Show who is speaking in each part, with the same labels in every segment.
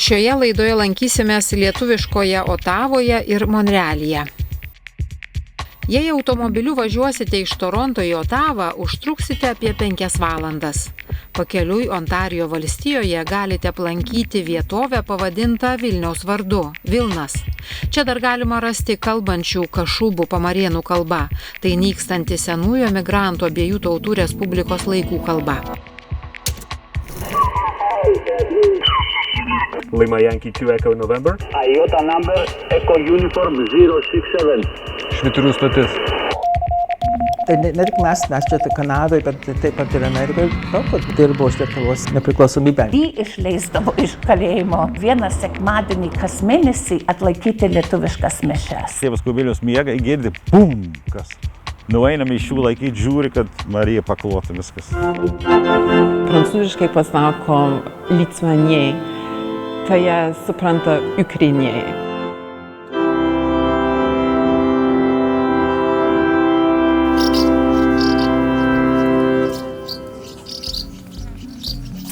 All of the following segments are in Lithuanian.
Speaker 1: Šioje laidoje lankysimės lietuviškoje Otavoje ir Monrealyje. Jei automobiliu važiuosite iš Toronto į Otavą, užtruksite apie 5 valandas. Pakeliui Ontarijo valstijoje galite aplankyti vietovę pavadintą Vilniaus vardu – Vilnas. Čia dar galima rasti kalbančių kašubų pamarėnų kalba. Tai nykstanti senųjų emigrantų abiejų tautų respublikos laikų kalba.
Speaker 2: Lima Yankee 2 Echo November.
Speaker 3: IOTA number Echo Uniform 067.
Speaker 2: Švyturių stotis.
Speaker 4: Tai ne tik mes čia Kanadoje, bet taip pat ir Amerikoje, daug kur dirbo iš Lietuvos nepriklausomybę.
Speaker 5: Jį išleisdavo iš kalėjimo vieną sekmadienį kas mėnesį atlaikyti lietuviškas mišias.
Speaker 6: Tėvas Kubilius miega, girdi bum, kas. Nueiname iš jų laikyti, žiūri, kad Marija paklota viskas.
Speaker 7: Prancūziškai pasakom Lituaniai, tai jie supranta Ukrainieji.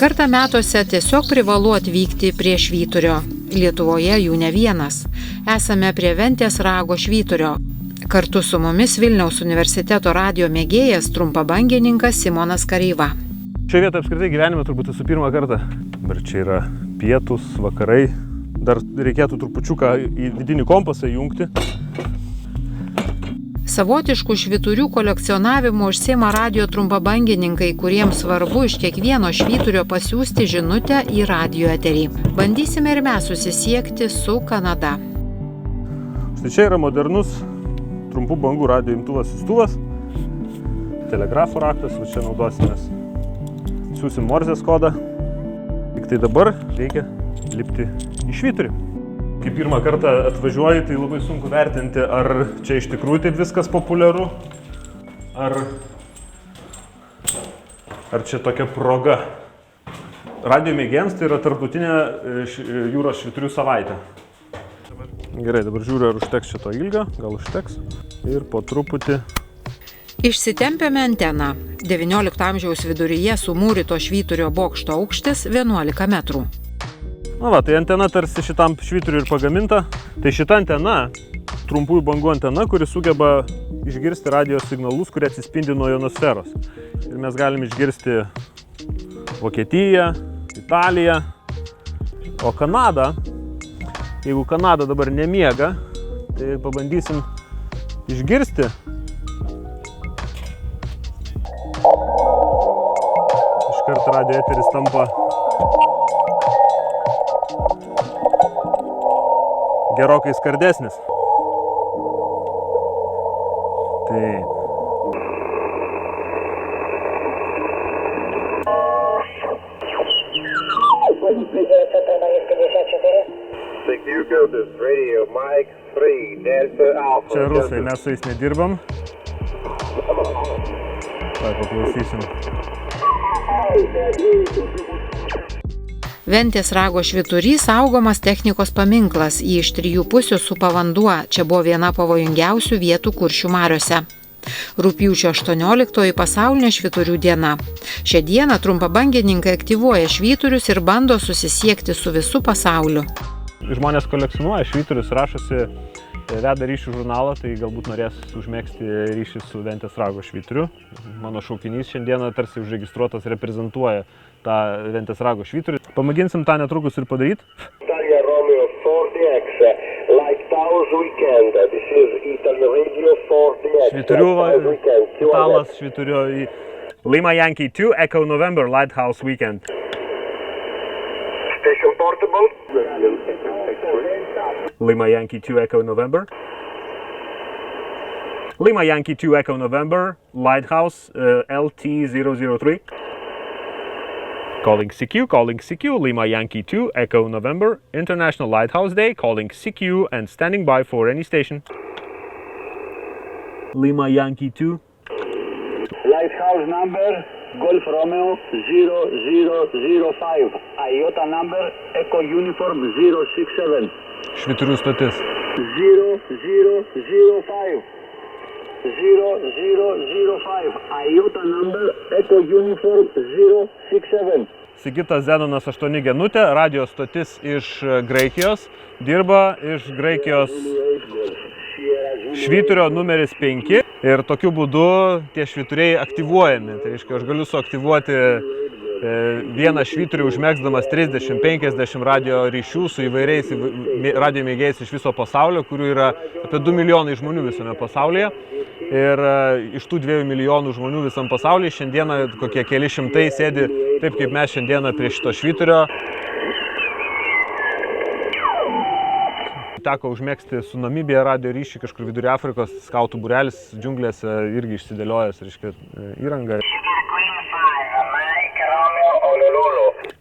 Speaker 1: Kartą metuose tiesiog privalu atvykti prie švyturio. Lietuvoje jų ne vienas. Esame prie Ventės rago švyturio. Kartu su mumis Vilniaus universiteto radijo mėgėjas trumpabangininkas Simonas Kareiva.
Speaker 2: Šioje vietoje apskritai gyvenime turbūt esu pirmą kartą. Dabar čia yra pietus, vakarai. Dar reikėtų trupučiuką į vidinį kompasą įjungti.
Speaker 1: Savotiškų švyturių kolekcionavimo užsiima radijo trumpabangininkai, kuriems svarbu iš kiekvieno švyturio pasiųsti žinutę į radijo eterį. Bandysime ir mes susisiekti su Kanada.
Speaker 2: Štai čia yra modernus trumpų bangų radijo imtuvas siųstuvas. Telegrafo raktas, va čia naudosimės. Siūsim morzės kodą. Tik tai dabar reikia lipti į švyturį. Kai pirmą kartą atvažiuoji, tai labai sunku vertinti, ar čia iš tikrųjų taip viskas populiaru, ar čia tokia proga. Radijo mėgėjams tai yra tarptautinė jūros švyturių savaitė. Gerai, dabar žiūriu, ar užteks šito ilgio, gal užteks. Ir po truputį.
Speaker 1: Išsitempėme anteną. 19 amžiaus viduryje sumūryto švyturio bokšto aukštis 11 metrų.
Speaker 2: Na va, tai antena tarsi šitam švyturiui ir pagaminta. Tai šita antena, trumpųjų bangų antena, kuri sugeba išgirsti radijo signalus, kurie atsispindi nuo ionosferos. Ir mes galim išgirsti Vokietiją, Italiją, o Kanadą. Jeigu Kanada dabar nemiega, tai pabandysim išgirsti. Iškart radijo eteris tampa gerokai skardesnis. Taip. Čia rusai, mes su jais nedirbam. Tai paklausysim.
Speaker 1: Ventės rago švyturys saugomas technikos paminklas, jį iš 3 pusių supa vanduo, čia buvo viena pavojingiausių vietų Kuršių mariose. Rugpjūčio 18 pasaulinė švyturių diena. Šią dieną trumpabangininkai aktyvuoja švyturius ir bando susisiekti su visu pasauliu.
Speaker 2: Žmonės kolekcionuoja švyturius, rašosi, veda ryšių žurnalą, tai galbūt norės užmegzti ryšį su Ventės rago švyturiu. Mano šaukinys šiandieną tarsi užregistruotas reprezentuoja tą Ventės rago švyturį. Pamėginsim tą netrukus ir padaryti.
Speaker 3: Italia Romeo 40X, Lighthouse Weekend. This is Italia Radio 40X.
Speaker 2: Švyturių, italas švyturio į Lima Yankee 2 Echo November Lighthouse Weekend.
Speaker 3: Station portable.
Speaker 2: Lima Yankee 2 Echo November. Lima Yankee 2 Echo November Lighthouse LT003. Calling CQ, Lima Yankee 2 Echo November International Lighthouse Day, calling CQ and standing by for any station. Lima Yankee 2.
Speaker 3: Lighthouse number Golf Romeo 0005. IOTA number Echo Uniform 067.
Speaker 2: Švyturių stotis.
Speaker 3: 0005. 0005. IOTA number Echo Uniform 067.
Speaker 2: Sigitas Zenonas 8 Genutė, radio stotis iš Graikijos, dirba iš Graikijos švyturio numeris 5 ir tokiu būdu tie švyturiai aktyvuojami. Tai reiškia, aš galiu suaktyvuoti vieną švyturį užmegzdamas 30-50 radio ryšių su įvairiais radio mėgėjais iš viso pasaulio, kurių yra apie 2 milijonai žmonių visame pasaulyje. Ir iš tų 2 milijonų žmonių visam pasaulyje šiandieną kokie keli šimtai sėdi taip, kaip mes šiandieną prie šito švyturio. Teko užmėgsti su Namibija radio ryšį kažkur vidury Afrikos, skautų būrelis džiunglėse irgi išsidėliojęs, reiškia, įrangą.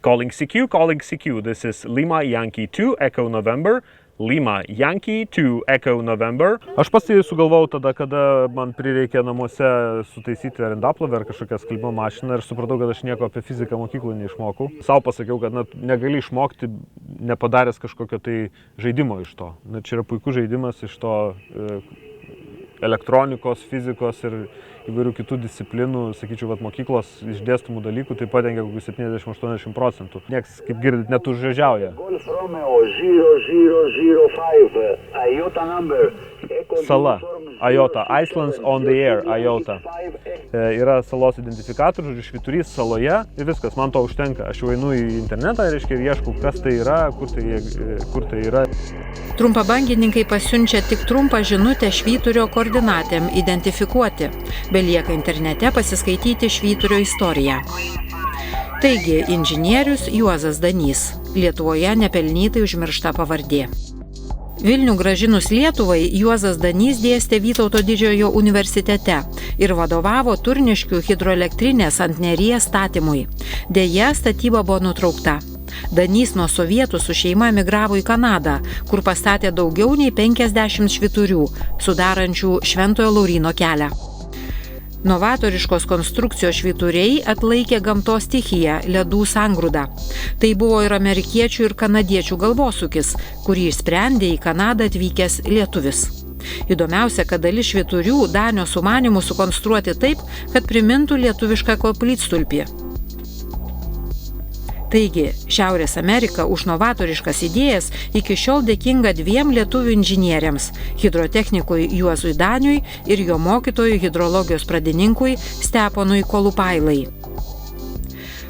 Speaker 2: Calling CQ, this is Lima Yankee 2 Echo November. Lima Yankee 2 Echo November. Aš pats tai sugalvojau tada, kada man prireikė namuose sutaisyti ar indaplovę ar kažkokią skalbimo mašiną ir supratau, kad aš nieko apie fiziką mokyklą neišmokau. Sau pasakiau, kad negali išmokti nepadaręs kažkokio tai žaidimo iš to. Čia yra puikus žaidimas iš to elektronikos, fizikos ir įvairių kitų disciplinų, sakyčiau, mokyklos išdėstomų dalykų, tai padengia kokius 70-80%. Niekas, kaip girdit, net užžiauja. Sala, IOTA, Iceland's on the air, IOTA. Yra salos identifikatorius, žodžiu, švyturys saloje ir viskas, man to užtenka. Aš jau einu į internetą, reiškia, ir ieškau, kas tai yra, kur tai yra.
Speaker 1: Trumpabangininkai pasiunčia tik trumpą žinutę švyturio koordinatėm identifikuoti. Belieka internete pasiskaityti švyturio istoriją. Taigi, inžinierius Juozas Danys. Lietuvoje nepelnytai užmiršta pavardė. Vilnių grąžinus Lietuvai, Juozas Danys dėstė Vytauto Didžiojo universitete ir vadovavo Turniškių hidroelektrinės ant Neries statymui. Deja, statyba buvo nutraukta. Danys nuo sovietų su šeima emigravo į Kanadą, kur pastatė daugiau nei 50 švyturių, sudarančių Šventojo Lauryno kelią. Novatoriškos konstrukcijos švyturiai atlaikė gamtos stichiją, ledų sangrūdą. Tai buvo ir amerikiečių ir kanadiečių galvosūkis, kurį išsprendė į Kanadą atvykęs lietuvis. Įdomiausia, kad dalis švyturių Danio sumanymų sukonstruoti taip, kad primintų lietuvišką koplytstulpį. Taigi, Šiaurės Amerika už novatoriškas idėjas iki šiol dėkinga 2 lietuvių inžinieriams – hidrotechnikui Juozui Daniui ir jo mokytojui hidrologijos pradininkui Steponui Kolupailai.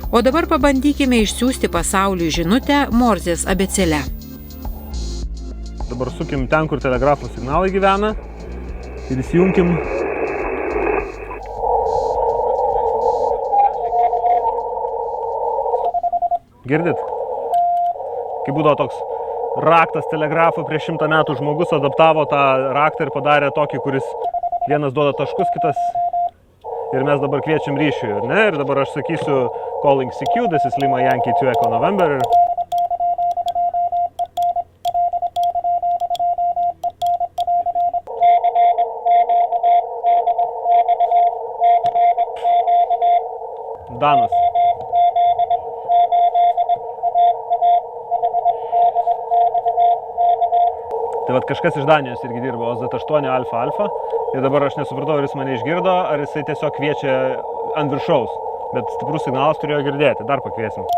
Speaker 1: O dabar pabandykime išsiųsti pasauliui žinutę Morzės abėcėle.
Speaker 2: Dabar sukim ten, kur telegrafo signalai gyvena ir įsijunkim. Girdit? Kai būdavo toks raktas telegrafo prieš 100 metų, žmogus adaptavo tą raktą ir padarė tokį, kuris vienas duoda taškus, kitas ir mes dabar kviečiam ryšiui, ne? Ir dabar aš sakysiu Calling CQ, this is Lima Yankee 2 Echo November. Danas. Tai vat kažkas iš Danijos irgi dirbo OZ8 Alfa Alfa ir dabar aš nesupratau, ar jis mane išgirdo, ar jisai tiesiog kviečia ant viršaus. Bet stiprus signalas turėjo girdėti, dar pakviesim.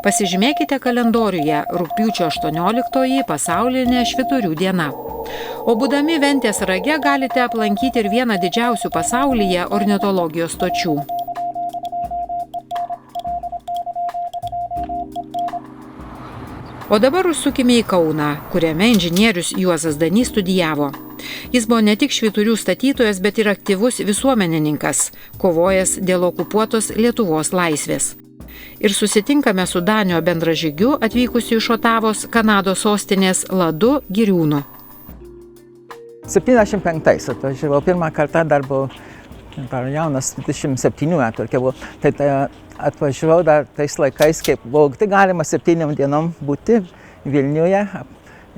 Speaker 1: Pasižymėkite kalendoriuje rugpjūčio 18 pasaulinė švyturių diena. O būdami Ventės rage galite aplankyti ir vieną didžiausių pasaulyje ornitologijos stočių. O dabar užsukime į Kauną, kuriame inžinierius Juozas Danys studijavo. Jis buvo ne tik švyturių statytojas, bet ir aktyvus visuomenininkas, kovojęs dėl okupuotos Lietuvos laisvės. Ir susitinkame su Danio bendražygiu atvykusiu iš Otavos, Kanados sostinės Ladu Giriūnu.
Speaker 4: 75 atvažiavau, pirmą kartą dar buvau jaunas, 27 metų, tai atvažiavau dar tais laikais, kaip buvo tik galima 7 dienom būti Vilniuje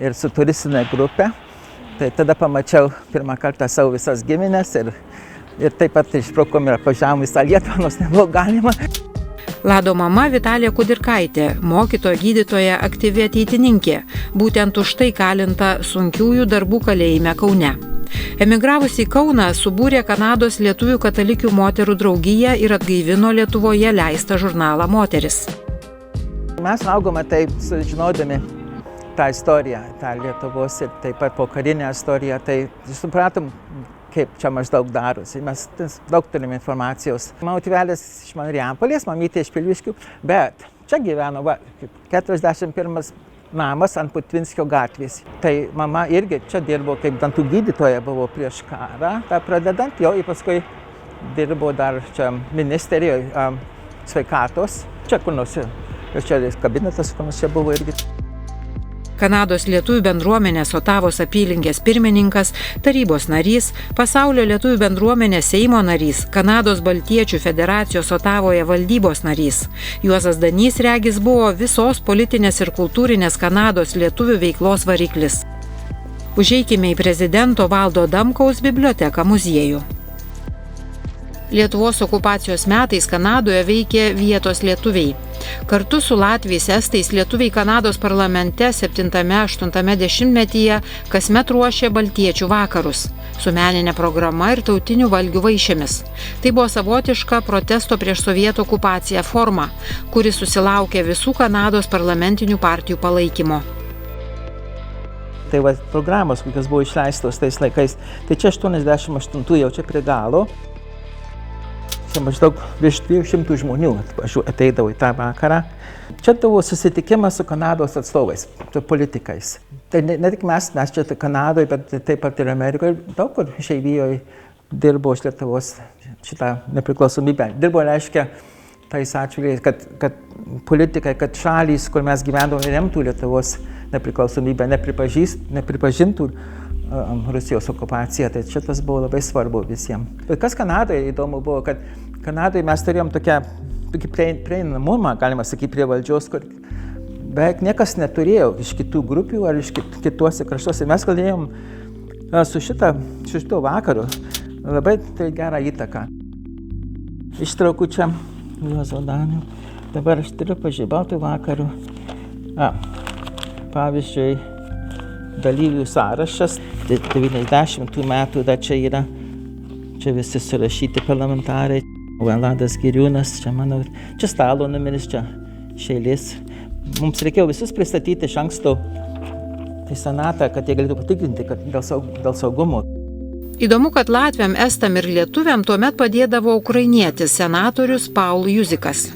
Speaker 4: ir su turistinė grupė. Tai tada pamačiau pirmą kartą savo visas giminės ir taip pat išbraukom ir apvažiavom visą Lietuvą, nors nebuvo galima.
Speaker 1: Lado mama Vitalija Kudirkaitė, mokytoja, gydytoja, aktyvi ateitininkė, būtent už tai kalinta sunkiųjų darbų kalėjime Kaune. Emigravusi į Kauną subūrė Kanados lietuvių katalikių moterų draugiją ir atgaivino Lietuvoje leistą žurnalą Moteris.
Speaker 4: Mes augome taip, sužinodami tą istoriją, tą Lietuvos ir taip pat pokarinę istoriją, tai supratom, kaip čia maždaug darosi. Mes daug turime informacijos. Mano tėvelis iš Marijampolės, mamytė iš Pilviškių, bet čia gyveno 41 namas ant Putvinskio gatvės. Tai mama irgi čia dirbo kaip dantų gydytoja, buvo prieš karą, tą pradedant, jau ir paskui dirbo dar čia ministerijoje sveikatos. Čia kur nors, čia kabinetas, kur nors čia buvo irgi.
Speaker 1: Kanados lietuvių bendruomenės Otavos apylinkės pirmininkas, tarybos narys, Pasaulio lietuvių bendruomenės Seimo narys, Kanados Baltiečių federacijos Otavoje valdybos narys. Juozas Danys regis buvo visos politinės ir kultūrinės Kanados lietuvių veiklos variklis. Užeikime į prezidento Valdo Adamkaus biblioteką muziejų. Lietuvos okupacijos metais Kanadoje veikė vietos lietuviai. Kartu su latviais estais lietuviai Kanados parlamente 7–8 dešimtmetyje kasmet ruošė Baltiečių vakarus su meninė programa ir tautinių valgių vaišėmis. Tai buvo savotiška protesto prieš sovietų okupaciją forma, kuri susilaukė visų Kanados parlamentinių partijų palaikymo.
Speaker 4: Tai va programos, kokios buvo išleistos tais laikais, tai čia 88 jau čia prie galo. Čia maždaug virš 200 žmonių ateidavo į tą vakarą. Čia buvo susitikimas su Kanados atstovais, su politikais. Tai ne tik mes čia Kanadoje, bet taip pat ir Amerikoje. Daug kur išeivijoje dirbo iš Lietuvos šitą nepriklausomybę. Dirbo reiškia tais atžvilgiais, kad politikai, kad šalys, kur mes gyvendome, remtų Lietuvos nepriklausomybę, nepripažintų Rusijos okupaciją, tai šitas buvo labai svarbu visiems. Bet kas Kanadoje įdomu buvo, kad Kanadoje mes turėjom tokį prieinamumą, galima sakyti, prie valdžios, kur beveik niekas neturėjo iš kitų grupių ar iš kituose kraštuose. Mes galėjom su šito vakaru labai gerą įtaką. Ištraukų čia Juozo Danio. Dabar aš turiu pažymėti vakarų. Pavyzdžiui, dalyvių sąrašas, 90 metų dar čia yra, čia visi surašyti parlamentarai, Vladas Giriūnas, čia manau, čia stalo numeris, čia šeilės. Mums reikėjo visus pristatyti iš anksto į senatą, kad jie galėtų patikrinti, kad dėl saugumo.
Speaker 1: Įdomu, kad latviam, estam ir lietuviam tuomet padėdavo ukrainietis senatorius Paul Juzikas.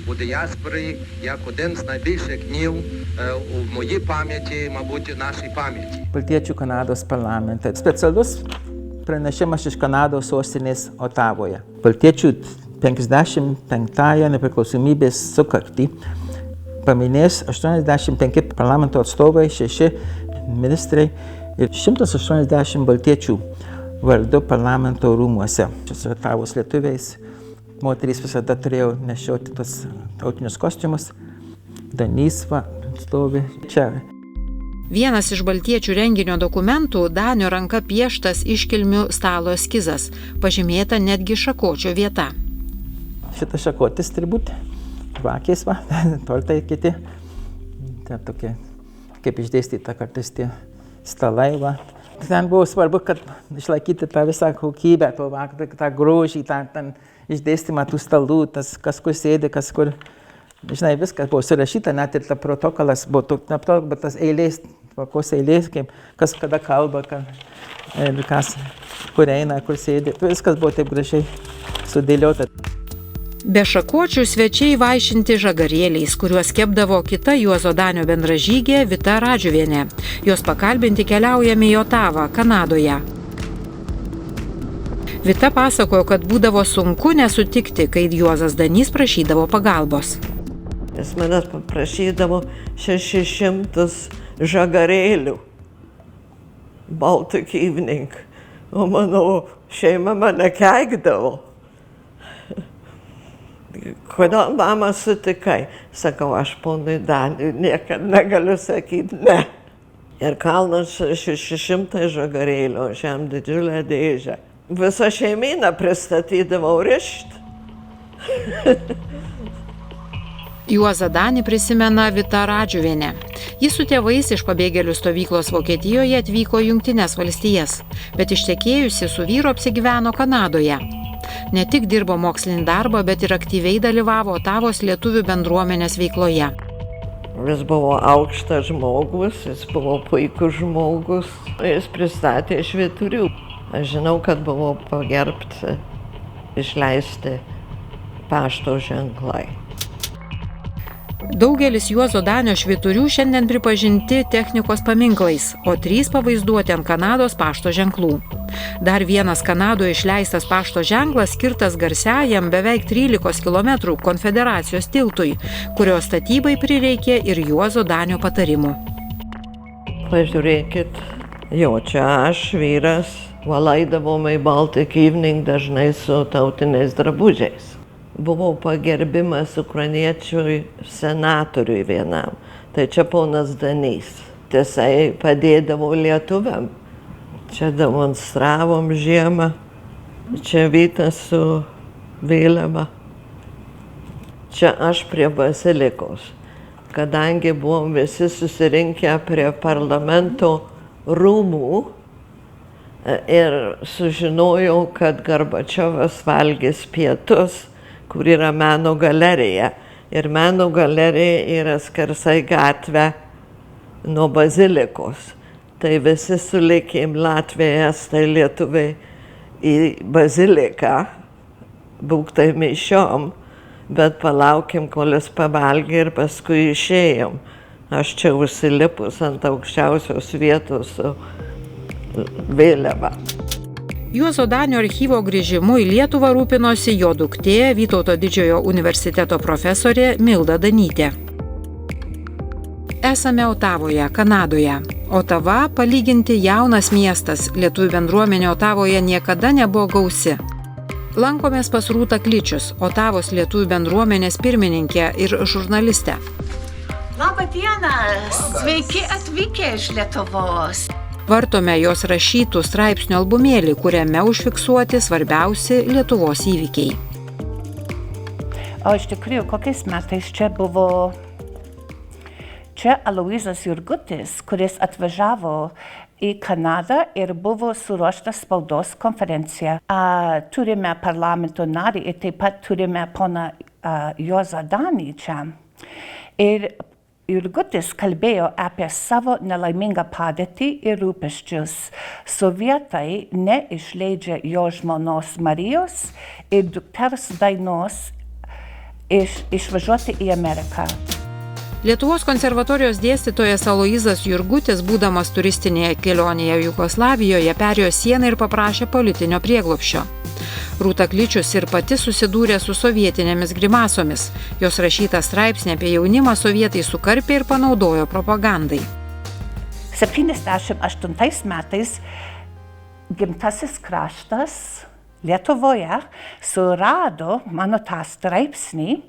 Speaker 8: У діаспорі як один з найбільших днів у моїй пам'яті, мабуть, у нашій пам'яті.
Speaker 4: Baltiečių Kanados parlamente. Specialus pranešimas iš Kanados sostinės Otavoje. Baltiečių 55-ąją nepriklausomybės sukaktį paminės 85 parlamento atstovai, 6 ministrai ir 180 baltiečių vardu parlamento rūmuose. Su Otavos lietuviais. Moterys visada turėjo nešioti tos tautinius kostiumus. Danys stovi čia.
Speaker 1: Vienas iš baltiečių renginio dokumentų Danio ranka pieštas iškilmių stalo eskizas, pažymėta netgi šakočio vieta.
Speaker 4: Šitas šakotis turbūt, žvakės, tortai kiti. Tai tokie, kaip išdėstyta kartais tie stalai. Ten buvo svarbu, kad išlaikyti tą visą kokybę, tą grožį, tą išdėstymą tų stalų, tas kas kur sėdi, kas kur, žinai, viskas buvo surašyta, net ir ta protokolas buvo, bet tas eilės, kokios eilės, kas kada kalba, kas kur eina, kur sėdi, viskas buvo taip gražiai sudėliota.
Speaker 1: Be šakočių svečiai vaišinti žagarėliais, kuriuos kepdavo kita Juozo Danio bendražygė Vita Radžiuvienė. Jos pakalbinti keliaujame į Otavą, Kanadoje. Vita pasakojo, kad būdavo sunku nesutikti, kai Juozas Danys prašydavo pagalbos.
Speaker 9: Jis manęs paprašydavo 600 žagarėlių. Baltic evening. O mano šeima mane keikdavo. Kodėl, mama, sutikai? Sakau, aš ponui Daniui niekad negaliu sakyti ne. Ir kalnas 600 žagarėlių, aš jam didžiulę dėžę. Visą šeimyną pristatydavau rišt.
Speaker 1: Juozą Danį prisimena Vita Radžiuvienė. Jis su tėvais iš pabėgėlių stovyklos Vokietijoje atvyko į Jungtines valstijas, bet ištekėjusi su vyru apsigyveno Kanadoje. Ne tik dirbo mokslinį darbą, bet ir aktyviai dalyvavo Otavos lietuvių bendruomenės veikloje.
Speaker 9: Jis buvo aukštas žmogus, jis buvo puikus žmogus, jis pristatė švyturių. Aš žinau, kad buvo pagerbti, išleisti pašto ženklai.
Speaker 1: Daugelis Juozo Danio švyturių šiandien pripažinti technikos paminklais, o 3 pavaizduoti ant Kanados pašto ženklų. Dar vienas Kanadoje išleistas pašto ženklas skirtas garsiajam beveik 13 km konfederacijos tiltui, kurio statybai prireikė ir Juozo Danio patarimų.
Speaker 9: Pažiūrėkit, jo, čia aš, vyras, valaidavome į Baltic Evening dažnai su tautiniais drabužiais. Buvo pagerbimas ukrainiečiui senatoriui vienam. Tai čia ponas Danys. Tiesai padėdavo lietuviam. Čia demonstravom žiemą. Čia Vytas su vėliava. Čia aš prie bazilikos. Kadangi buvom visi susirinkę prie parlamento rūmų ir sužinojau, kad Gorbačiovas valgys pietus, kur yra meno galerija. Ir meno galerija yra skersai gatvę nuo bazilikos. Tai visi sulikėm Latviai, Estai, Lietuviai į baziliką, būktai mišiom, bet palaukim, kol jis pavalgė ir paskui išėjom. Aš čia užsilipus ant aukščiausios vietos su vėliava.
Speaker 1: Juozo Danio archyvo grįžimu į Lietuvą rūpinosi jo duktė Vytauto didžiojo universiteto profesorė Milda Danytė. Esame Otavoje, Kanadoje. Otava palyginti jaunas miestas, lietuvių bendruomenė Otavoje niekada nebuvo gausi. Lankomės pas Rūtą Kličius, Otavos lietuvių bendruomenės pirmininkė ir žurnalistė.
Speaker 5: Labą dieną, sveiki atvykę iš Lietuvos.
Speaker 1: Vartome jos rašytų straipsnių albumėlį, kuriame užfiksuoti svarbiausi Lietuvos įvykiai.
Speaker 5: O iš tikrųjų, kokiais metais čia buvo Aloyzas Jurgutis, kuris atvažiavo į Kanadą ir buvo suruoštas spaudos konferencija. Turime parlamento narį ir taip pat turime poną Juozą Danį čia. Ir Jurgutis kalbėjo apie savo nelaimingą padėtį ir rūpesčius. Sovietai neišleidžia jo žmonos Marijos ir dukters Dainos išvažiuoti į Ameriką.
Speaker 1: Lietuvos konservatorijos dėstytojas Aloyzas Jurgutis, būdamas turistinėje kelionėje Jugoslavijoje, perėjo sieną ir paprašė politinio prieglobsčio. Rūta Kličius ir pati susidūrė su sovietinėmis grimasomis. Jos rašytą straipsnį apie jaunimą sovietai sukarpė ir panaudojo propagandai.
Speaker 5: 78 metais gimtasis kraštas Lietuvoje surado mano tą straipsnį,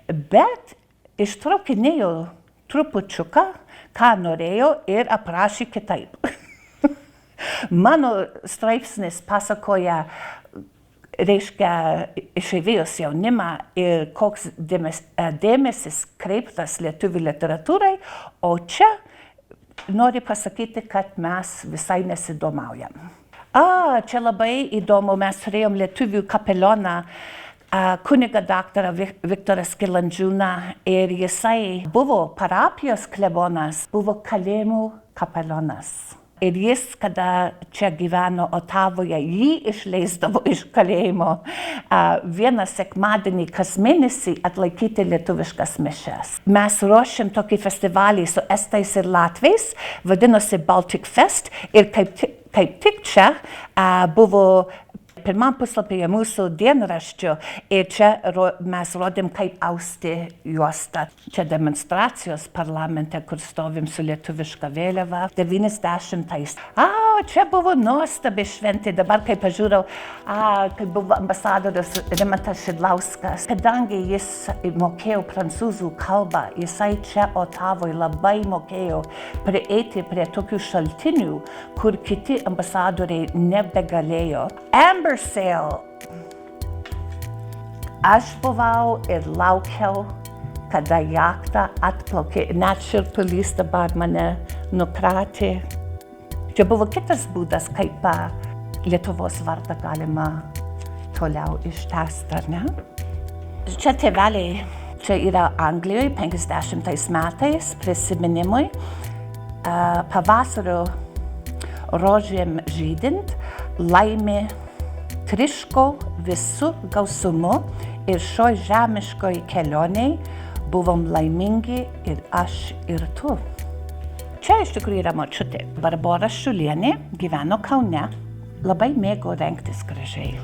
Speaker 5: bet ištraukinėjo trupučiuką, ką norėjo ir aprašė kitaip. Mano straipsnis pasakoja, reiškia išeivijos jaunimą ir koks dėmesis kreiptas lietuvių literatūrai, o čia nori pasakyti, kad mes visai nesidomaujam. Čia labai įdomu, mes turėjom lietuvių kapelioną, kunigą daktarą Viktorą Skilandžiūną ir jisai buvo parapijos klebonas, buvo kalėjimų kapelionas. Ir jis, kada čia gyveno Otavoje, jį išleisdavo iš kalėjimo vieną sekmadienį kas mėnesį atlaikyti lietuviškas mišias. Mes ruošėm tokį festivalį su estais ir latviais, vadinosi Baltic Fest, ir kaip tik čia buvo pirmam puslapyje mūsų dienraščio ir čia mes rodėm, kaip austi juostą. Čia demonstracijos parlamente, kur stovim su lietuviška vėliava. 90-ais. Čia buvo nuostabi šventė. Dabar, kai pažiūrėjau, kai buvo ambasadorius Rimantas Šidlauskas. Kadangi jis mokėjo prancūzų kalbą, jisai čia Otavoje labai mokėjo prieiti prie tokių šaltinių, kur kiti ambasadoriai nebegalėjo. Amber Sale. Aš buvau ir laukiau kada jachta atplaukė, net šiurpulys dabar mane nukratė. Čia buvo kitas būdas, kaip Lietuvos vardą galima toliau ištęsti, ar ne? Čia tėveliai, čia yra Anglijoje 50 metais prisiminimui. Pavasario rožėm žydint, laimė triško visų gausumu ir šioj žemiškoj kelioniai buvom laimingi ir aš ir tu. Čia iš tikrųjų yra močiutė. Barbora Šiulienė gyveno Kaune, labai mėgo rengtis gražiai.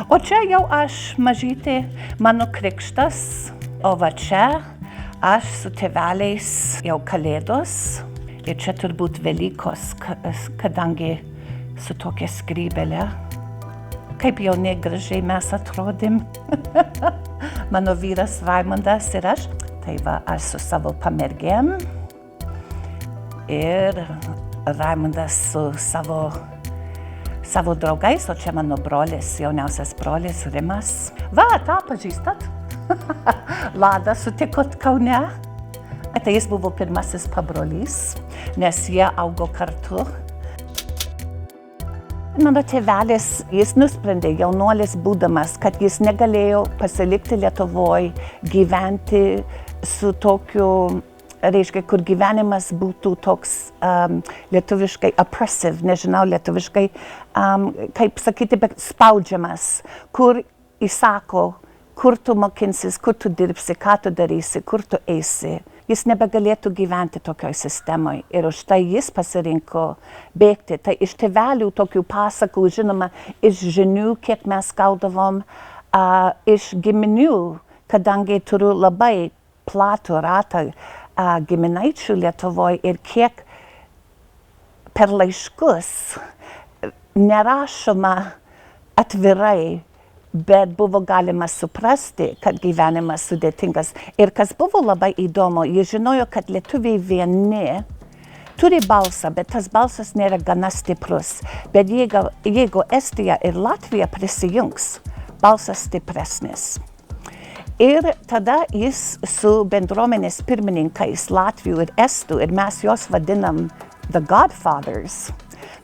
Speaker 5: O čia jau aš mažytė, mano krikštas, o va čia aš su tėveliais jau Kalėdos ir čia turbūt Velykos, kadangi su tokia skrybelė. Kaip jauni gražiai mes atrodėm. Mano vyras Raimundas ir aš. Tai va, aš su savo pamergėm. Ir Raimundas su savo draugais, o čia mano brolis, jauniausias brolis Rimas. Va, tą pažįstat? Ladą sutikot Kaune. Tai jis buvo pirmasis pabrolys, nes jie augo kartu. Mano tėvelis, jis nusprendė jaunuolis būdamas, kad jis negalėjo pasilikti Lietuvoje, gyventi su tokiu, reiškia, kur gyvenimas būtų toks lietuviškai oppressive, nežinau lietuviškai, kaip sakyti, bet spaudžiamas, kur įsako, kur tu mokinsis, kur tu dirbsi, ką tu darysi, kur tu eisi. Jis nebegalėtų gyventi tokioj sistemoje ir už tai jis pasirinko bėgti. Tai iš tėvelių tokių pasakų, žinoma, iš žinių, kiek mes gaudavom, iš giminių, kadangi turiu labai platų ratą giminaičių Lietuvoje ir kiek per laiškus nerašoma atvirai, bet buvo galima suprasti, kad gyvenimas sudėtingas. Ir kas buvo labai įdomu, jie žinojo, kad lietuviai vieni turi balsą, bet tas balsas nėra gana stiprus. Bet jeigu Estija ir Latvija prisijungs, balsas stipresnis. Ir tada jis su bendruomenės pirmininkais Latvių ir Estų, ir mes juos vadinam The Godfathers,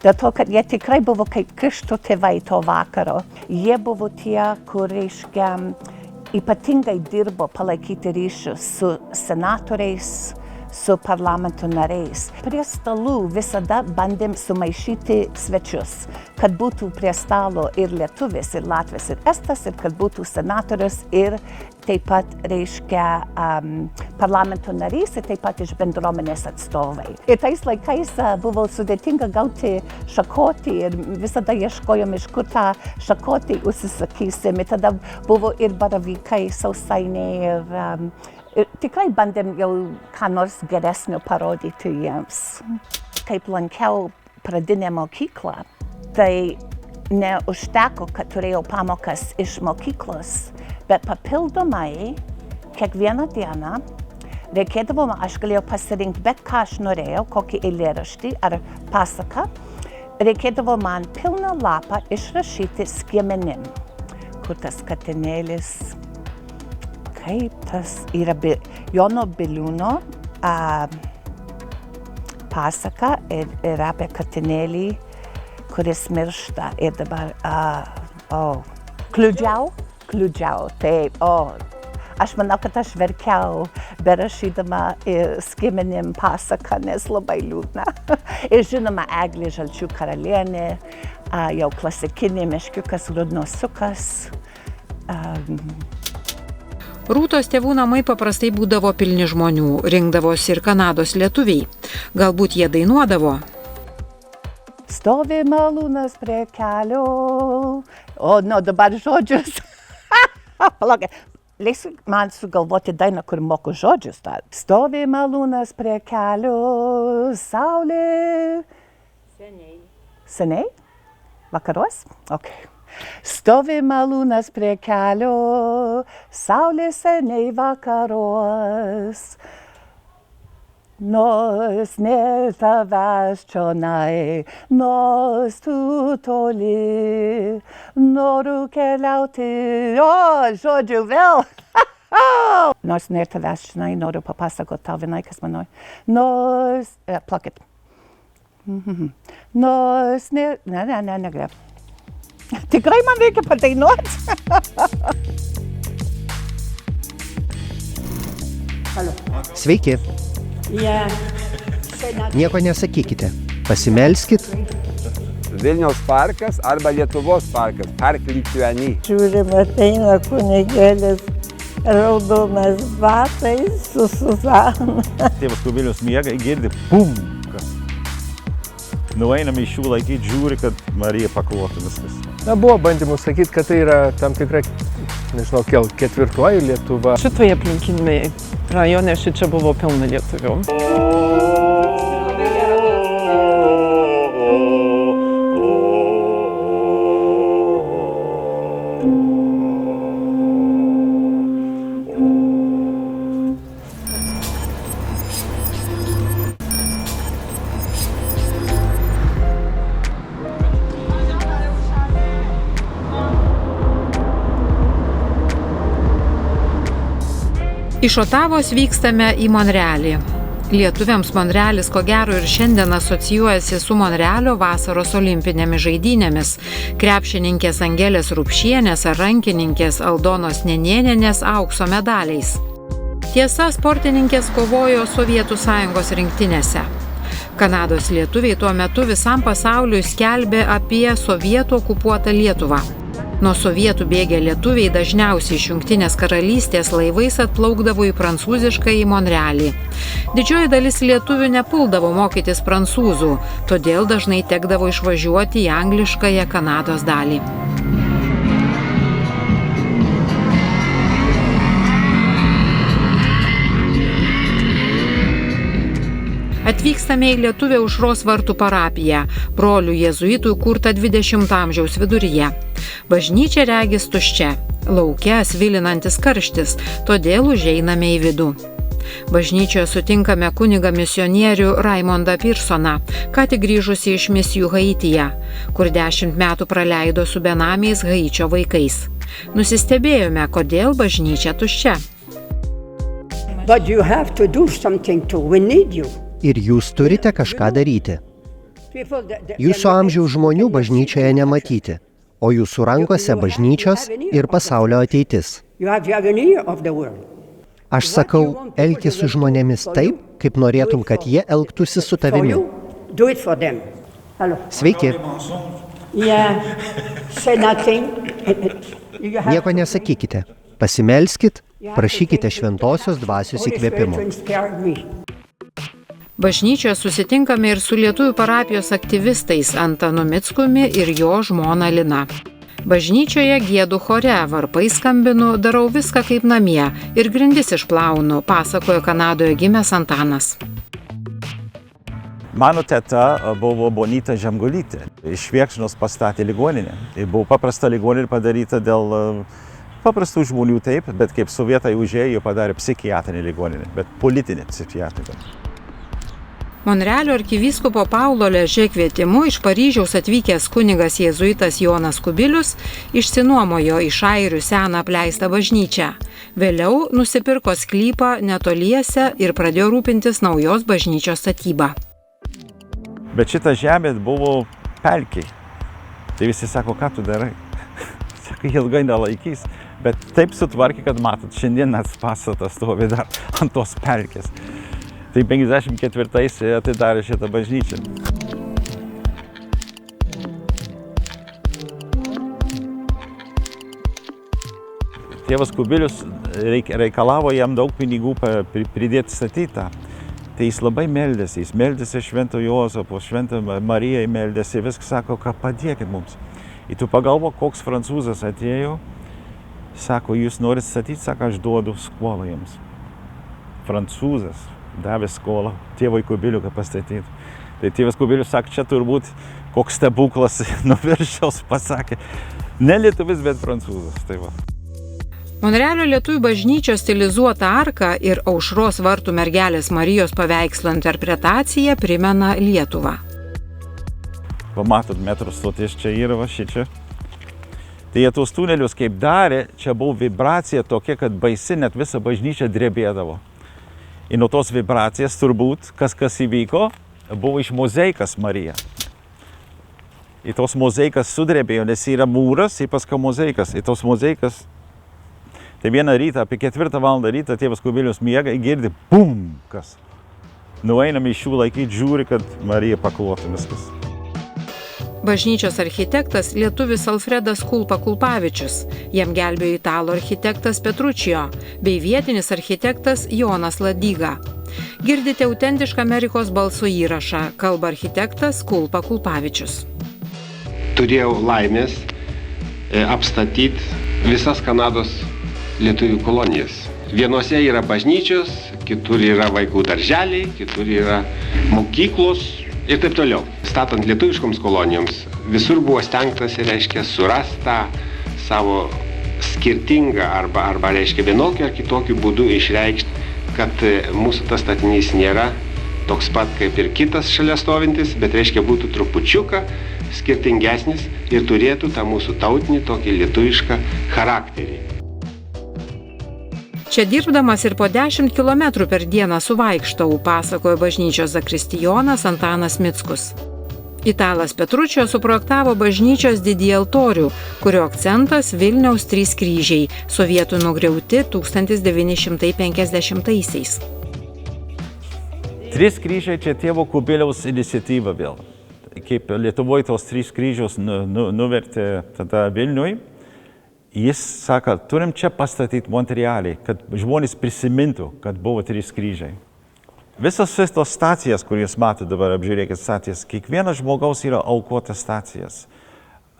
Speaker 5: dėl to, kad jie tikrai buvo kaip krikšto tėvai to vakaro. Jie buvo tie, kur, reiškia, ypatingai dirbo palaikyti ryšius su senatoriais, su parlamento nariais. Prie stalų visada bandėm sumaišyti svečius, kad būtų prie stalo ir lietuvis, ir latvis, ir estas, ir kad būtų senatorius, ir taip pat, reiškia, parlamento narys, ir taip pat iš bendruomenės atstovai. Ir tais laikais buvo sudėtinga gauti šakotį ir visada ieškojom, iš kur tą šakotį užsisakysim. Ir tada buvo ir baravykai, sausainiai ir tikrai bandėm jau ką nors geresnio parodyti jiems. Kaip lankiau pradinę mokyklą, tai neužteko, kad turėjau pamokas iš mokyklos, bet papildomai kiekvieną dieną reikėdavo, aš galėjau pasirinkti bet ką aš norėjau, kokį eilėraštį ar pasaką, reikėdavo man pilną lapą išrašyti skiemenim, kur tas katinėlis, kaip tas yra Jono Biliūno pasaka ir apie katinėlį, kuris miršta ir dabar, kliudžiau, taip, aš manau, kad aš verkiau, berašydama skiemenim pasaką, nes labai liūdna. Ir žinoma, Eglė Žalčių karalienė, jau klasikinė meškiukas, rudnosiukas.
Speaker 1: Rūtos tėvų namai paprastai būdavo pilni žmonių, rinkdavosi ir Kanados lietuviai. Galbūt jie dainuodavo.
Speaker 5: Stovi malūnas prie kelio. Dabar žodžius. Palauk, leisiu man sugalvoti dainą, kur moku žodžius. Stovi malūnas prie kelio, saulė. Seniai? Vakaros? Ok. Stovi malūnas prie kelio, saulė seniai vakaros. Nors nėr tavęs čionai, nors tu toli, noriu keliauti. Žodžiu vėl. Nors nėra tavęs, žinai, noriu papasakoti tau vienai, kas manoj. Nors, plakit. Nors, negreb. Tikrai man reikia padainuoti.
Speaker 10: Sveiki. Nieko nesakykite. Pasimelskit.
Speaker 11: Vilniaus parkas arba Lietuvos parkas, Park Lituanie.
Speaker 9: Žiūrim, ateina kunigėlis raudonas batais su Suzana.
Speaker 6: Tėvas Kubilius miega, girdi, bum, kas. Nueiname iš šių laikyti, žiūri, kad Marija paklota viskas.
Speaker 12: Na, buvo bandymų sakyti, kad tai yra tam tikra, nežinau, ketvirtoji Lietuva.
Speaker 7: Šitoje aplinkinėje rajone šičia buvo pilna lietuvių.
Speaker 1: Iš Otavos vykstame į Monrealį. Lietuviams Monrealis ko gero ir šiandien asocijuojasi su Monrealio vasaros olimpinėmis žaidynėmis, krepšininkės Angelės Rupšienės ar rankininkės Aldonos Nenėnienės aukso medaliais. Tiesa, sportininkės kovojo Sovietų Sąjungos rinktinėse. Kanados lietuviai tuo metu visam pasauliui skelbė apie sovietų okupuotą Lietuvą. Nuo sovietų bėgę lietuviai dažniausiai iš Jungtinės karalystės laivais atplaukdavo į prancūziškąjį Monrealį. Didžioji dalis lietuvių nepuldavo mokytis prancūzų, todėl dažnai tekdavo išvažiuoti į angliškąją Kanados dalį. Atvykstame į Lietuvę Aušros vartų parapiją, brolių jėzuitų įkurtą 20 amžiaus viduryje. Bažnyčia regis tuščia, lauke svilinantis karštis, todėl užeiname į vidų. Bažnyčioje sutinkame kunigą misionierių Raimondą Pirsoną, ką tik grįžusį iš misijų Haityje, kur 10 metų praleido su benamiais Haičio vaikais. Nusistebėjome, kodėl bažnyčia tuščia.
Speaker 13: But you have to do something too. We need you.
Speaker 10: Ir jūs turite kažką daryti. Jūsų amžiaus žmonių bažnyčioje nematyti, o jūsų rankose bažnyčios ir pasaulio ateitis. Aš sakau, elkis su žmonėmis taip, kaip norėtum, kad jie elgtųsi su tavimi. Sveiki. Nieko nesakykite. Pasimelskit, prašykite šventosios dvasios įkvėpimo.
Speaker 1: Bažnyčioje susitinkame ir su lietuvių parapijos aktyvistais Antanu Mickumi ir jo žmona Lina. Bažnyčioje giedu chore, varpai skambinu, darau viską kaip namie ir grindis išplaunu, pasakojo Kanadoje gimęs Antanas.
Speaker 6: Mano teta buvo Bonita Žemgulytė. Iš Viekšnos pastatė ligoninę. Tai buvo paprasta ligoninė padaryta dėl paprastų žmonių taip, bet kaip sovietai užėjo, padarė psichiatrinę ligoninę, bet politinę psichiatrinę.
Speaker 1: Monrealio arkivyskupo Paulo Ležė kvietimu iš Paryžiaus atvykęs kunigas jėzuitas Jonas Kubilius išsinuomojo iš airių seną apleistą bažnyčią. Vėliau nusipirko sklypą netoliese ir pradėjo rūpintis naujos bažnyčios statybą.
Speaker 6: Bet šita žemė buvo pelkė. Tai visi sako, ką tu darai? Sako, ilgai nelaikys. Bet taip sutvarkė, kad matot, šiandien net pastatas stovi dar ant tos pelkės. Tai 54-ais atidarė šitą bažnyčią. Tėvas Kubilius reikalavo jam daug pinigų pridėti statytą. Tai jis labai meldėsi. Jis meldėsi Švento Jozapo, Švento Marijai meldėsi. Viskas sako, ką padėkit mums. Ir tu pagalvo, koks prancūzas atėjo. Sako, jūs norit statyti, sako, aš duodu skolą jums. Prancūzas davė skolą tėvui Kubiliui, kad pastatytų. Tai tėvas Kubilius sako, čia turbūt koks stebuklas nuo viršaus pasakė. Ne lietuvis, bet prancūzas. Tai va.
Speaker 1: Monrealio lietuvių bažnyčios stilizuota arka ir Aušros vartų mergelės Marijos paveikslo interpretacija primena Lietuvą.
Speaker 6: Pamatot, metro stoties čia yra, va šičia. Tai jie tuos tunelius kaip darė, čia buvo vibracija tokia, kad baisi, net visa bažnyčia drebėdavo. Ir nuo tos vibracijas turbūt, kas įvyko, buvo iš mozaikas Marija. Ir tos mozaikas sudrebėjo, nes yra mūras, ir paskui mozaikas. Ir tos mozaikas, tai vieną rytą, apie 4 valandą rytą, tėvas Kubilius miega, girdi, bum, kas. Nueinam iš šių laikyti, žiūri, kad Marija paklota viskas.
Speaker 1: Bažnyčios architektas lietuvis Alfredas Kulpa-Kulpavičius, jam gelbėjo italų architektas Petručio, bei vietinis architektas Jonas Ladyga. Girdite autentišką Amerikos balso įrašą, kalba architektas Kulpa-Kulpavičius.
Speaker 3: Turėjau laimės apstatyti visas Kanados lietuvių kolonijas. Vienose yra bažnyčios, kitur yra vaikų darželiai, kitur yra mokyklos ir taip toliau. Statant lietuviškoms kolonijoms, visur buvo stengtasi, reiškia, surasti tą savo skirtingą arba reiškia, vienokiu ar kitokiu būdu išreikšti, kad mūsų tas statinys nėra toks pat kaip ir kitas šalia stovintis, bet reiškia būtų trupučiuką skirtingesnis ir turėtų tą mūsų tautinį tokį lietuvišką charakterį.
Speaker 1: Čia dirbdamas ir po 10 kilometrų per dieną suvaikštau, pasakojo bažnyčios zakristijonas Antanas Mickus. Italas Petručio suprojektavo bažnyčios didįjį altorių, kurio akcentas Vilniaus 3 kryžiai, sovietų nugriauti 1950-aisiais.
Speaker 6: 3 kryžiai čia tėvo Kubiliaus iniciatyva vėl. Kaip Lietuvoje tos 3 kryžius nuvertė tada Vilniui, jis sako, turim čia pastatyti Montrealį, kad žmonės prisimintų, kad buvo 3 kryžiai. Visas tos stacijas, kur jūs matote dabar, apžiūrėkit stacijas, kiekvieno žmogaus yra aukota stacijas.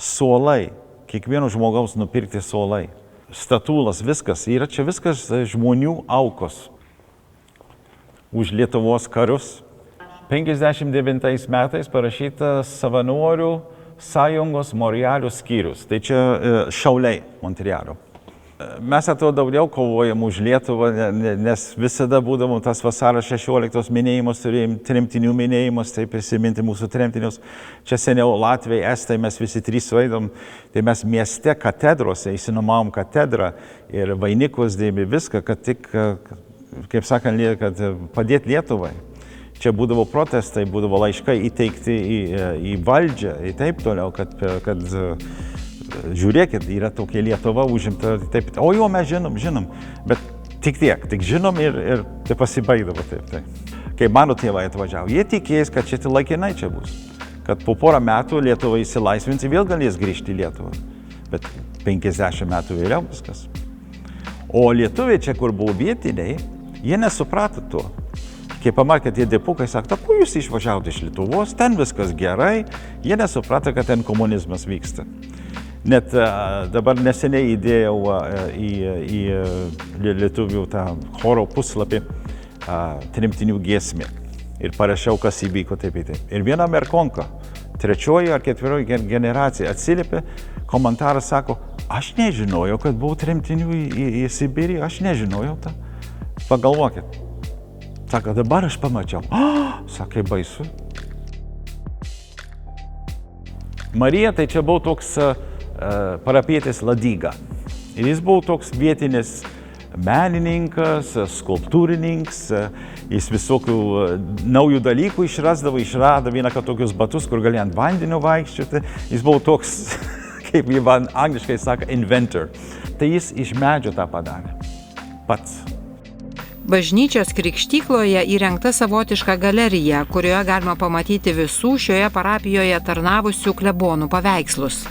Speaker 6: Suolai, kiekvieno žmogaus nupirkti suolai. Statulas, viskas, yra čia viskas žmonių aukos už Lietuvos karus. 59 metais parašytas Savanorių sąjungos Montrealio skyrius, tai čia Šauliai Montrealio. Mes atrodo daugiau kovojam už Lietuvą, nes visada būdavom tas vasario 16 minėjimus, turėjom tremtinių minėjimus, tai prisiminti mūsų tremtinius. Čia seniau Latviai, Estai, mes visi 3 sueidom, tai mes mieste katedrose įsinumavom katedrą ir vainikus dėjome viską, kad tik, kaip sakant, kad padėti Lietuvai. Čia būdavo protestai, būdavo laiškai įteikti į valdžią ir taip toliau, kad žiūrėkit, yra tokia Lietuva užimta, taip, o jo mes žinom, bet tik tiek, tik žinom ir tai pasibaigdavo taip. Kai mano tėvai atvažiavo, jie tikėjais, kad čia laikinai čia bus, kad po porą metų Lietuva įsilaisvins ir vėl galės grįžti į Lietuvą, bet 50 metų vėliau viskas. O lietuviai čia, kur buvo vietiniai, jie nesuprato to. Kai pamatė, kad jie dipukai sako, ko jūs išvažiavote iš Lietuvos, ten viskas gerai, jie nesuprato, kad ten komunizmas vyksta. Net dabar neseniai įdėjau į lietuvių tą choro puslapį tremtinių giesmę ir parašiau, kas įvyko taip. Ir viena merkonka, 3 ar 4 generacija atsiliepė, komentaras sako, aš nežinojau, kad buvo tremtinių į Sibirį, aš nežinojau tą. Pagalvokit. Sako, dabar aš pamačiau. Sakai, baisu. Marija, tai čia buvo toks parapietis Ladyga. Ir jis buvo toks vietinis menininkas, skulptūrininkas, jis visokių naujų dalykų išrado vieną tokius batus, kur gali ant vandenio vaikščioti. Jis buvo toks, kaip jį angliškai sako, inventor. Tai jis iš medžio tą padarė. Pats.
Speaker 1: Bažnyčios krikštykloje įrengta savotiška galerija, kurioje galima pamatyti visų šioje parapijoje tarnavusių klebonų paveikslus.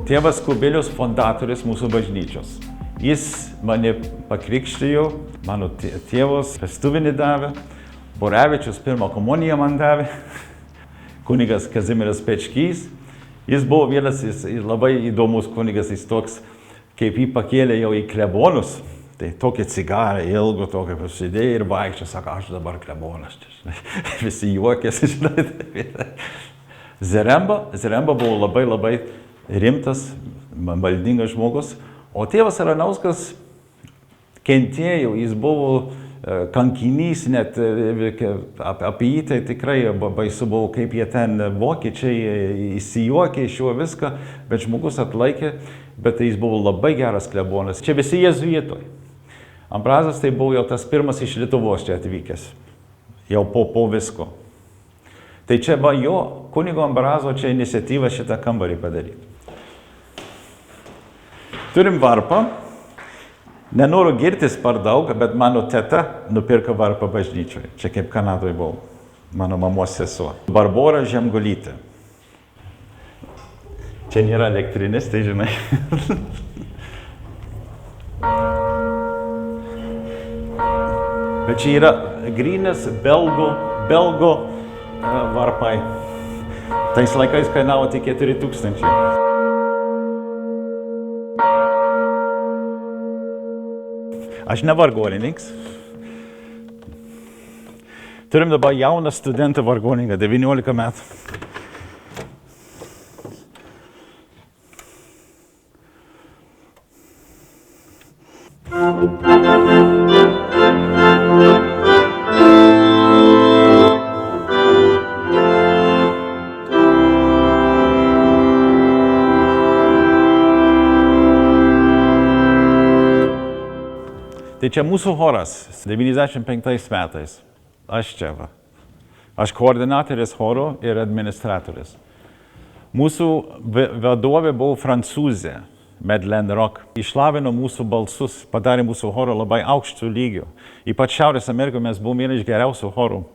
Speaker 6: Tėvas Kubilius fondatorius mūsų bažnyčios. Jis mane pakrikštijo, mano tėvas vestuvinį davė, Borevičius pirmą komuniją man davė, kunigas Kazimieras Pečkys. Jis buvo vienas labai įdomus kunigas, jis toks, kaip jį pakėlė jau į klebonus. Tai tokia cigarą ilgo, tokia pasidėjo ir vaikščia, sako, aš dabar klebonas. Visi juokėsi, žinai. Zaremba buvo labai rimtas, maldingas žmogus, o tėvas Aranauskas kentėjo, jis buvo kankinys, net apie jį tai tikrai baisu buvo, kaip jie ten vokiečiai įsijuokė iš jo viską, bet žmogus atlaikė, bet jis buvo labai geras klebonas. Čia visi jėzuitoj. Ambrazas tai buvo jau tas pirmas iš Lietuvos čia atvykęs, jau po visko. Tai čia va jo kunigo Ambrazo čia iniciatyva šitą kambarį padaryti. Turim varpą. Nenoriu girtis per daug, bet mano teta nupirko varpą bažnyčioje. Čia kaip Kanadoje buvo. Mano mamos sesuo. Barbora Žemgulytė. Čia nėra elektrinis, tai žinai. Bet čia yra grynas belgo varpai. Tais laikais kainavo tik 4,000. Aš ne vargonininkas. Turim dabar jauną studentą vargonininką, 19 metų. Tai čia mūsų choras, 95 metais. Aš čia va. Aš koordinatorius choro ir administratorius. Mūsų vadovė buvo prancūzė, Madeleine Rock. Išlavino mūsų balsus, padarė mūsų choro labai aukštų lygių. Ypač Šiaurės Amerikoje mes buvome vieni iš geriausių chorų.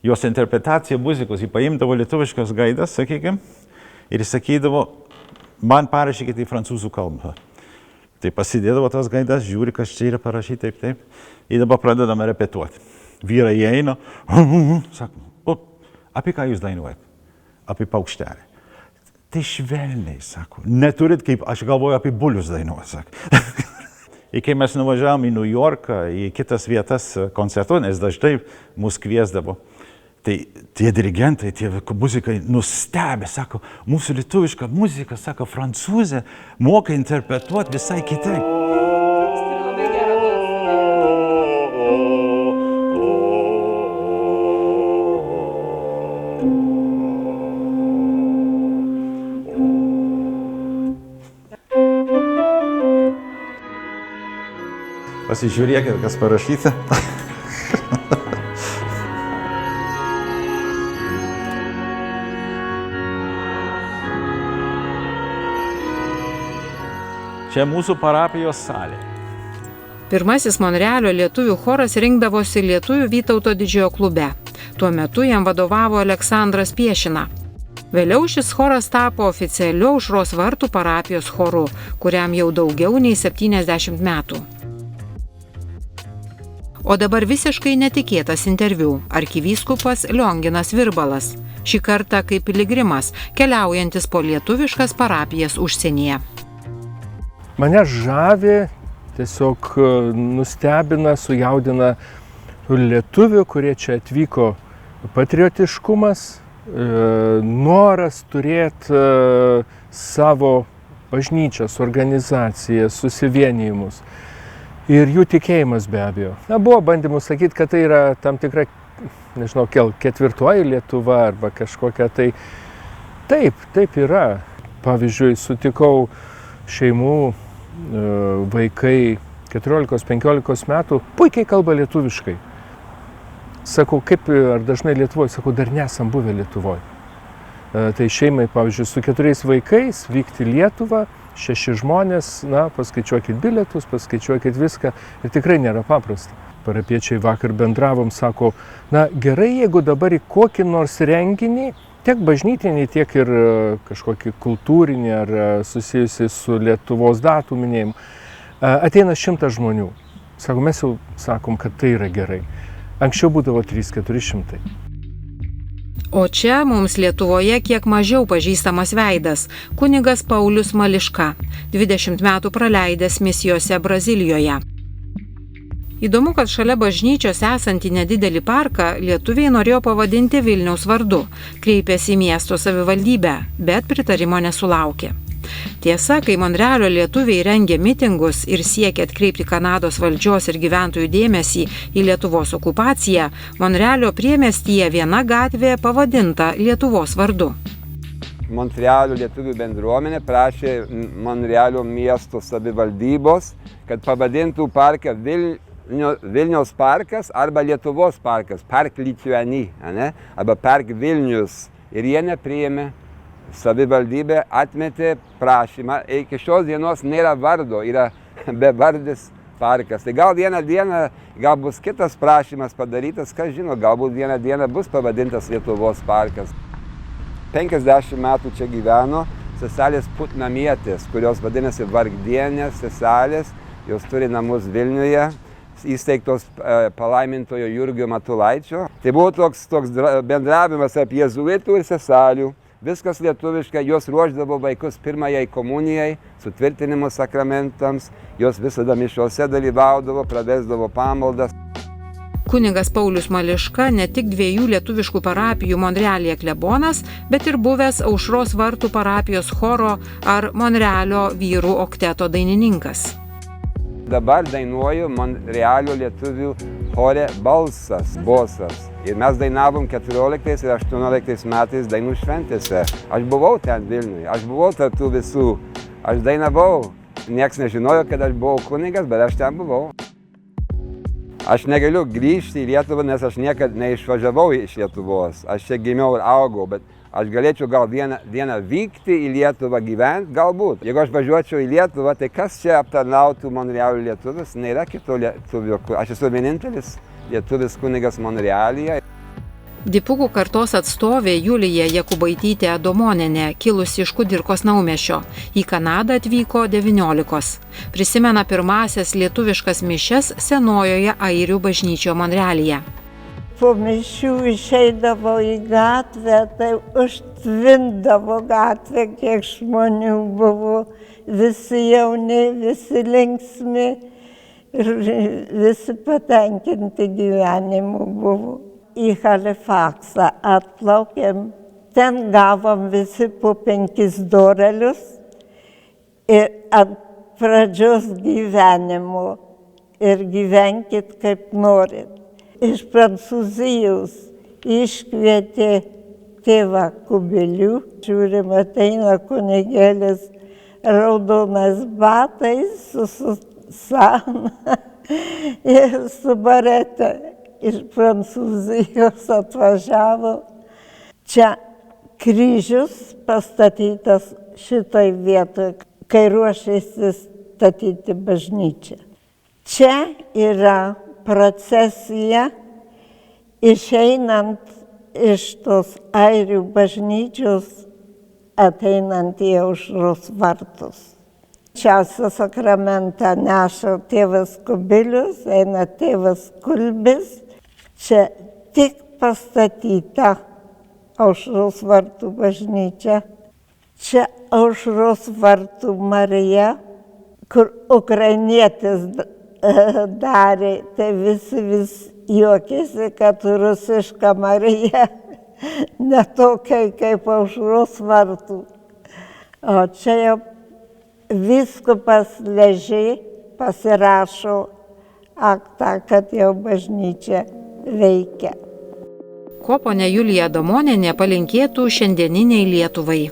Speaker 6: Jos interpretacija muzikos, jį paimdavo lietuviškas gaidas, sakykime, ir jis sakydavo, man parašykite į prancūzų kalbą. Tai pasidėdavo tas gaidas, žiūri, kas čia yra parašyti, taip. Ir dabar pradedame repetuoti. Vyrai eina, sako, apie ką jūs dainuojat? Apie paukštelį. Tai švelniai, sako, neturit kaip, aš galvoju apie bulius dainuoti, sako. Ir kai mes nuvažiavom į New Yorką, į kitas vietas koncertuoti, nes dažnai mus kviesdavo, tai tie dirigentai, tie muzikai nustebė, sako, mūsų lietuviška muzika, sako, prancūzė, moka interpretuoti visai kitaip. Pasižiūrėkit, kas parašyta. Čia mūsų parapijos salė.
Speaker 1: Pirmasis Monrealio lietuvių choras rinkdavosi Lietuvių Vytauto didžiojo klube. Tuo metu jam vadovavo Aleksandras Piešina. Vėliau šis choras tapo oficialiu Aušros vartų parapijos choru, kuriam jau daugiau nei 70 metų. O dabar visiškai netikėtas interviu. Arkivyskupas Lionginas Virbalas. Šį kartą kaip piligrimas, keliaujantis po lietuviškas parapijas užsienyje.
Speaker 12: Mane žavi, tiesiog nustebina, sujaudina lietuvių, kurie čia atvyko, patriotiškumas, noras turėti savo bažnyčias, organizacijas, susivienijimus ir jų tikėjimas be abejo. Buvo bandymų sakyti, kad tai yra tam tikra, nežinau, ketvirtoji Lietuva arba kažkokia tai. Taip yra. Pavyzdžiui, sutikau šeimų vaikai 14-15 metų puikiai kalba lietuviškai. Sakau, kaip ar dažnai Lietuvoje? Sakau, dar nesam buvę Lietuvoje. Tai šeimai, pavyzdžiui, su 4 vaikais vykti į Lietuvą, 6 žmonės, paskaičiuokit bilietus, paskaičiuokit viską ir tikrai nėra paprasta. Parapiečiai vakar bendravom, sako, gerai, jeigu dabar į kokį nors renginį, tiek bažnytinį, tiek ir kažkokį kultūrinį ar susijusi su Lietuvos datų minėjimu, ateina 100 žmonių. Sako, mes jau sakom, kad tai yra gerai. Anksčiau būdavo 300-400.
Speaker 1: O čia mums Lietuvoje kiek mažiau pažįstamas veidas – kunigas Paulius Mališka, 20 metų praleidęs misijose Brazilijoje. Įdomu, kad šalia bažnyčios esantį nedidelį parką lietuviai norėjo pavadinti Vilniaus vardu, kreipėsi į miesto savivaldybę, bet pritarimo nesulaukė. Tiesa, kai Monrealio lietuviai rengė mitingus ir siekė atkreipti Kanados valdžios ir gyventojų dėmesį į Lietuvos okupaciją, Monrealio priemiestyje viena gatvė pavadinta Lietuvos vardu.
Speaker 11: Montrealio lietuvių bendruomenė prašė Montrealio miesto savivaldybos, kad pavadintų parką Vilniaus parkas arba Lietuvos parkas, Park Lituanie, arba Park Vilnius. Ir jie nepriėmė, savivaldybė atmetė prašymą. Iki šios dienos nėra vardo, yra bevardis parkas. Tai gal vieną dieną gal bus kitas prašymas padarytas, kas žino, galbūt vieną dieną bus pavadintas Lietuvos parkas. 50 metų čia gyveno seselės putnamietės, kurios vadinasi vargdienės seselės, jos turi namus Vilniuje, įsteigtos palaimintojo Jurgio Matulaičio. Tai buvo toks bendravimas apie jėzuitų ir seselių, viskas lietuviškai, jos ruošdavo vaikus pirmajai komunijai, sutvirtinimo sakramentams, jos visada mišiose dalyvaudavo, pravesdavo pamaldas.
Speaker 1: Kunigas Paulius Mališka ne tik 2 lietuviškų parapijų Monrealyje klebonas, bet ir buvęs Aušros vartų parapijos choro ar Monrealio vyrų okteto dainininkas.
Speaker 11: Dabar dainuoju Monrealio lietuvių chore Balsas, Bosas. Ir mes dainavom 14 ir 18 metais dainų šventėse. Aš buvau ten Vilniuje, aš buvau tarp tų visų, aš dainavau. Niekas nežinojo, kad aš buvau kunigas, bet aš ten buvau. Aš negaliu grįžti į Lietuvą, nes aš niekad neišvažiavau iš Lietuvos. Aš čia gimiau ir augau, bet aš galėčiau gal vieną vykti į Lietuvą gyventi, galbūt. Jeigu aš važiuočiau į Lietuvą, tai kas čia aptarnautų Monrealio lietuvis? Nėra kito lietuvio. Aš esu vienintelis lietuvis kunigas Monrealyje.
Speaker 1: Dipukų kartos atstovė Julija Jakubaitytė Adomonienė, kilusi iš Kudirkos Naumiesčio, į Kanadą atvyko 19. Prisimena pirmąsias lietuviškas mišias senojoje airių bažnyčioje Monrealyje.
Speaker 9: Po mišių išeidavo į gatvę, tai užtvindavo gatvę, kiek žmonių buvo, visi jauni, visi linksmi ir visi patenkinti gyvenimu buvo. Į Halifaksą atplaukėm, ten gavom visi po 5 dolerius ir ant pradžios gyvenimo ir gyvenkit kaip norit. Iš Prancūzijos iškvietė tėvą Kubilių, žiūrim, ateina kunigėlis raudonas batais su sana ir su barete. Iš Prancūzijos atvažiavo. Čia kryžius pastatytas šitoj vietoje, kai ruošėsi statyti bažnyčią. Čia yra procesija išeinant iš tos airių bažnyčios, ateinant į Aušros vartus. Šiausią sakramentą neša tėvas Kubilius, eina tėvas Kulbis. Čia tik pastatyta Aušros vartų bažnyčia. Čia Aušros vartų Marija, kur ukrainietis darė, tai visi vis juokėsi, kad rusiška Marija ne tokia kaip Aušros vartų. O čia jau vyskupas Ležiai pasirašo aktą, kad jau bažnyčia veikia.
Speaker 1: Ko ponia Julija Adomonienė palinkėtų šiandieniniai Lietuvai?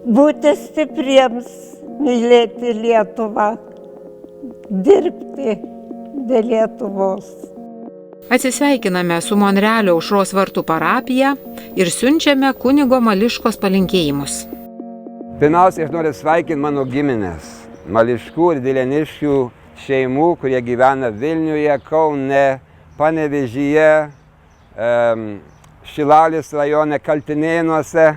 Speaker 9: Būti stipriems, mylėti Lietuvą, dirbti dėl Lietuvos.
Speaker 1: Atsisveikiname su Monrealio Aušros vartų parapija ir siunčiame kunigo Mališkos palinkėjimus.
Speaker 11: Pirmiausia, aš noriu sveikinti mano giminės, Mališkų ir Dileniškių šeimų, kurie gyvena Vilniuje, Kaune, Panevėžyje, Šilalės rajone, Kaltinėnuose.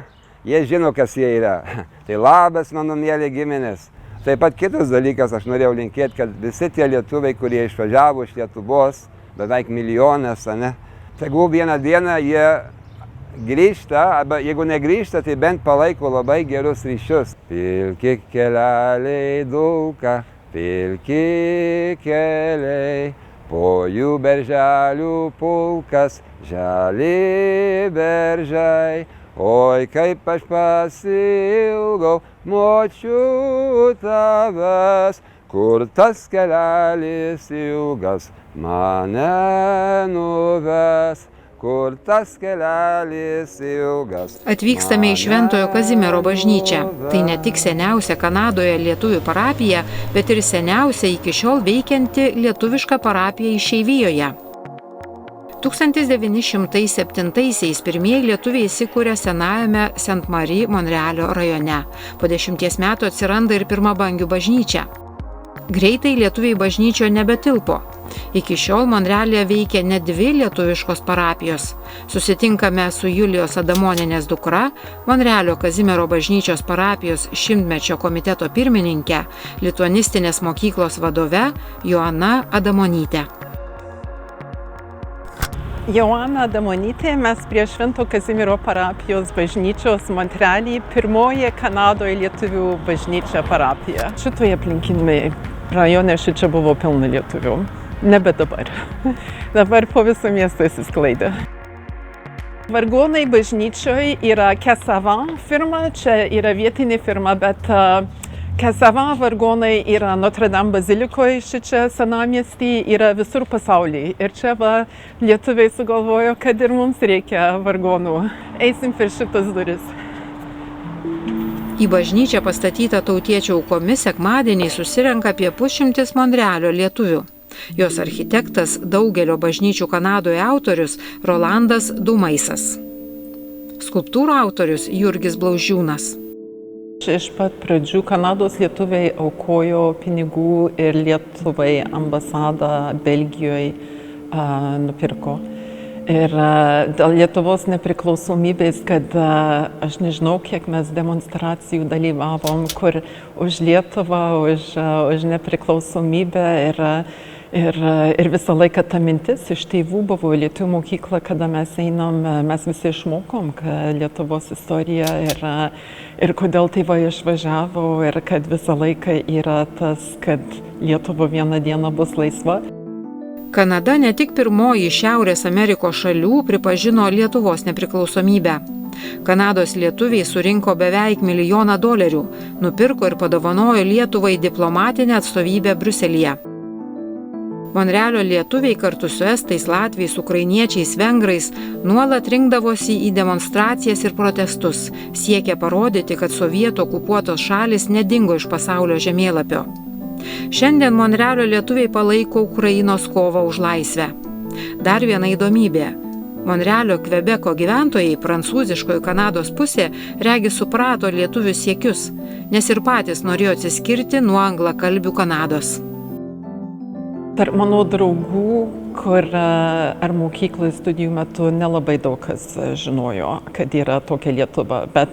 Speaker 11: Jie žino, kas jie yra. Tai labas, mano mėly giminės. Taip pat kitas dalykas, aš norėjau linkėti, kad visi tie lietuviai, kurie išvažiavo iš Lietuvos, beveik milijonas, tegul vieną dieną jie grįžta, arba jeigu negrįžta, tai bent palaiko labai gerus ryšius. Pilki keleliai dulka, pilki keliai, po jų berželių pulkas, žali beržai. Oi, kaip aš pasiilgau, močiu tavęs, kur tas kelelis ilgas mane nuves. kur tas kelelis ilgas.
Speaker 1: Atvykstame į Šventojo Kazimiero bažnyčią. Tai ne tik seniausia Kanadoje lietuvių parapija, bet ir seniausia iki šiol veikianti lietuviška parapija išeivijoje. 1907-aisiais pirmieji lietuviai įsikūrė senajame Saint-Marie Monrealio rajone. Po 10 metų atsiranda ir pirmabangių bažnyčia. Greitai lietuviai bažnyčioje nebetilpo. Iki šiol Monrealyje veikia net 2 lietuviškos parapijos. Susitinkame su Julijos Adamonienės dukra, Monrealio Kazimiero bažnyčios parapijos 100-mečio komiteto pirmininke, lituanistinės mokyklos vadove Joana Adamonyte.
Speaker 7: Joana Adamonytė, mes prie Švento Kazimiero parapijos bažnyčios Monrealyje, pirmoji Kanadoje lietuvių bažnyčia parapija. Šitoje aplinkinėje rajone šičia buvo pilna lietuvių, nebe dabar. Dabar po visą miestą įsisklaidė. Vargonai bažnyčioje yra Casavant firma, čia yra vietinė firma, bet Casavant vargonai yra Notre Dame bazilikoje šičia senamiesty, yra visur pasaulyje. Ir čia lietuviai sugalvojo, kad ir mums reikia vargonų. Eisim per šitas duris.
Speaker 1: Į bažnyčią pastatytą tautiečių aukomis sekmadienį susirenka apie 100 Monrealio lietuvių. Jos architektas, daugelio bažnyčių Kanadoje autorius Rolandas Dumaisas. Skulptūrų autorius Jurgis Blaužiūnas.
Speaker 7: Iš pat pradžių Kanados lietuviai aukojo pinigų ir Lietuvai ambasadą Belgijoje nupirko. Ir dėl Lietuvos nepriklausomybės, kad aš nežinau, kiek mes demonstracijų dalyvavom, kur už Lietuvą, už nepriklausomybę ir visą laiką ta mintis iš tėvų buvo lietuvių mokykla, kada mes einam, mes visi išmokom, kad Lietuvos istorija ir kodėl tėvai išvažiavo ir kad visą laiką yra tas, kad Lietuva vieną dieną bus laisva.
Speaker 1: Kanada ne tik pirmoji Šiaurės Amerikos šalių pripažino Lietuvos nepriklausomybę. Kanados lietuviai surinko beveik $1 milijoną, nupirko ir padovanojo Lietuvai diplomatinę atstovybę Briuselyje. Monrealio lietuviai kartu su estais, latviais, ukrainiečiais, vengrais nuolat rinkdavosi į demonstracijas ir protestus, siekė parodyti, kad sovietų okupuotos šalys nedingo iš pasaulio žemėlapio. Šiandien Monrealio lietuviai palaiko Ukrainos kovą už laisvę. Dar viena įdomybė. Monrealio Kvebeko gyventojai, prancūziškoji Kanados pusė, regi suprato lietuvių siekius, nes ir patys norėjo atsiskirti nuo anglakalbių Kanados.
Speaker 7: Tarp mano draugų, kur ar mokyklos studijų metu nelabai daug kas žinojo, kad yra tokia Lietuva, bet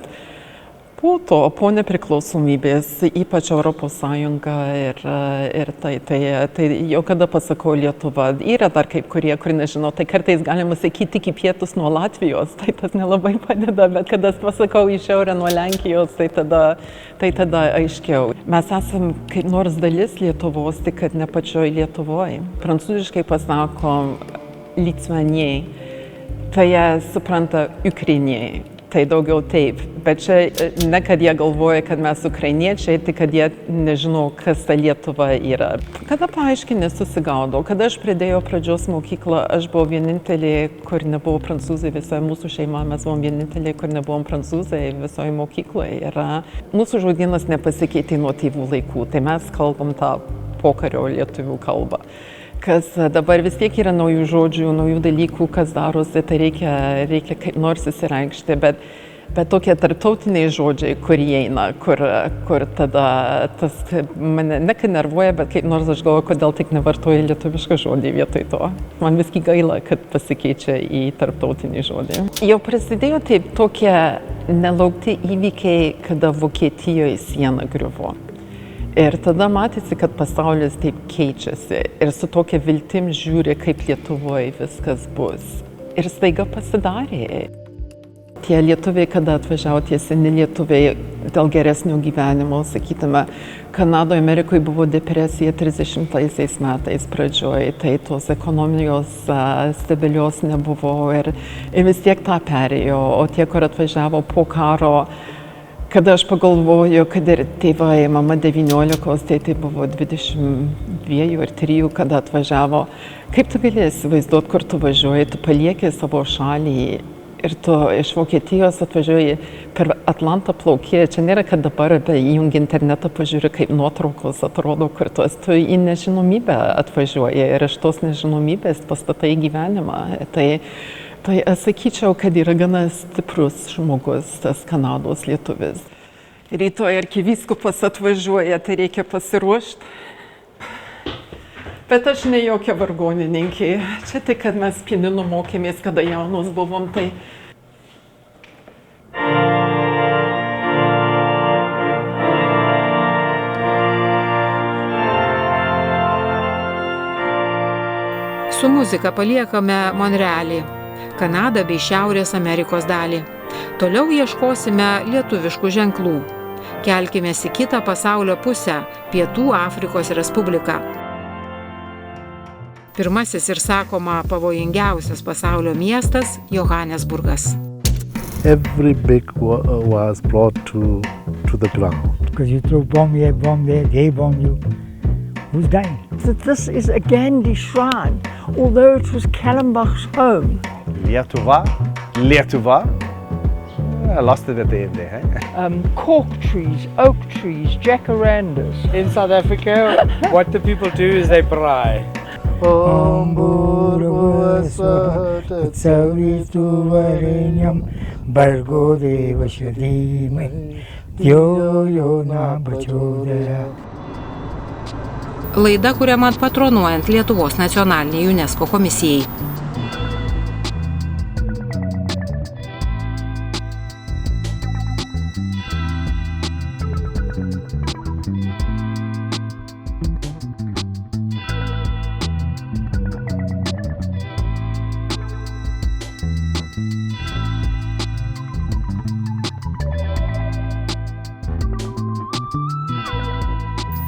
Speaker 7: po to, po nepriklausomybės, ypač Europos Sąjunga ir tai jau kada pasakau Lietuva, yra dar kaip kurie nežino, tai kartais galima sakyti tik į pietus nuo Latvijos, tai tas nelabai padeda, bet kada pasakau į šiaurę nuo Lenkijos, tai tada aiškiau. Mes esam kaip nors dalis Lietuvos, tik kad ne pačioj Lietuvoje. Prancūziškai pasakom Lituaniai, tai jie supranta Ukrainiečiai. Tai daugiau taip, bet čia ne kad jie galvoja, kad mes ukrainiečiai, tik kad jie nežino, kas ta Lietuva yra. Kada paaiškinę susigaudau, kada aš pradėjau pradžios mokyklą, aš buvau vienintelė, kur nebuvo prancūzai, visoje mūsų šeima, mes buvom vienintelė, kur nebuvom prancūzai visoje mokykloje. Ir mūsų žodynas nepasikeitė nuo tėvų laikų, tai mes kalbam tą pokario lietuvių kalbą. Kas dabar vis tiek yra naujų žodžių, naujų dalykų, kas darosi, tai reikia kaip nors įsireikšti, bet tokie tarptautiniai žodžiai, kur įeina, kur tada tas mane ne kad nervuoja, bet kaip nors aš galvoju, kodėl tik nevartoju lietuvišką žodį vietoj to. Man visgi gaila, kad pasikeičia į tarptautinį žodį. Jau prasidėjo taip tokie nelaukti įvykiai, kada Vokietijoje siena griuvo. Ir tada matėsi, kad pasaulis taip keičiasi ir su tokia viltim žiūri, kaip Lietuvoje viskas bus. Ir staiga pasidarė. Tie lietuviai, kada atvažiavo, tie seni lietuviai dėl geresnio gyvenimo, sakytume, Kanadoje, Amerikoje buvo depresija 30 metais pradžioje, tai tos ekonomijos stabilios nebuvo ir vis tiek tą perėjo, o tie, kur atvažiavo po karo, Kada aš pagalvoju, kad ir tėvai, mama 19, tai buvo 22 ar 3, kada atvažiavo. Kaip tu gali įsivaizduoti, kur tu važiuoji, tu palieki savo šalį ir tu iš Vokietijos atvažiuoji per Atlantą plaukė. Čia nėra, kad dabar įjungi internetą, pažiūri, kaip nuotraukos atrodo, kur tu į nežinomybę atvažiuoji ir iš tos nežinomybės pastatai gyvenimą. Tai aš sakyčiau, kad yra gana stiprus žmogus, tas Kanados lietuvis. Rytoj arkivyskupas atvažiuoja, tai reikia pasiruošti. Bet aš ne jokia vargonininkė. Čia tik, kad mes pianinu mokėmės, kada jaunos buvom, tai...
Speaker 1: Su muzika paliekame Monrealį, Kanadą bei Šiaurės Amerikos dalį. Toliau ieškosime lietuviškų ženklų. Kelkimės į kitą pasaulio pusę – Pietų Afrikos Respubliką. Pirmasis ir sakoma pavojingiausias pasaulio miestas – Johannesburgas.
Speaker 14: Every brick was brought to the ground.
Speaker 15: Because you throw bomb here, they bomb you. Who's dying? This is a Gandhi shrine, although it was Kallenbach's home.
Speaker 16: Lietuva. I lost it at the end there.
Speaker 15: Cork trees, oak trees, jacarandas.
Speaker 16: In South Africa, what the people do is they braai.
Speaker 1: Laida kuriama patronuojant Lietuvos nacionaliniai UNESCO komisijai.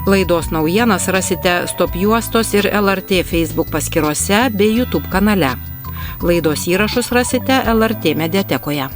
Speaker 1: Laidos naujienas rasite Stop juostos ir LRT Facebook paskyrose bei YouTube kanale. Laidos įrašus rasite LRT mediatekoje.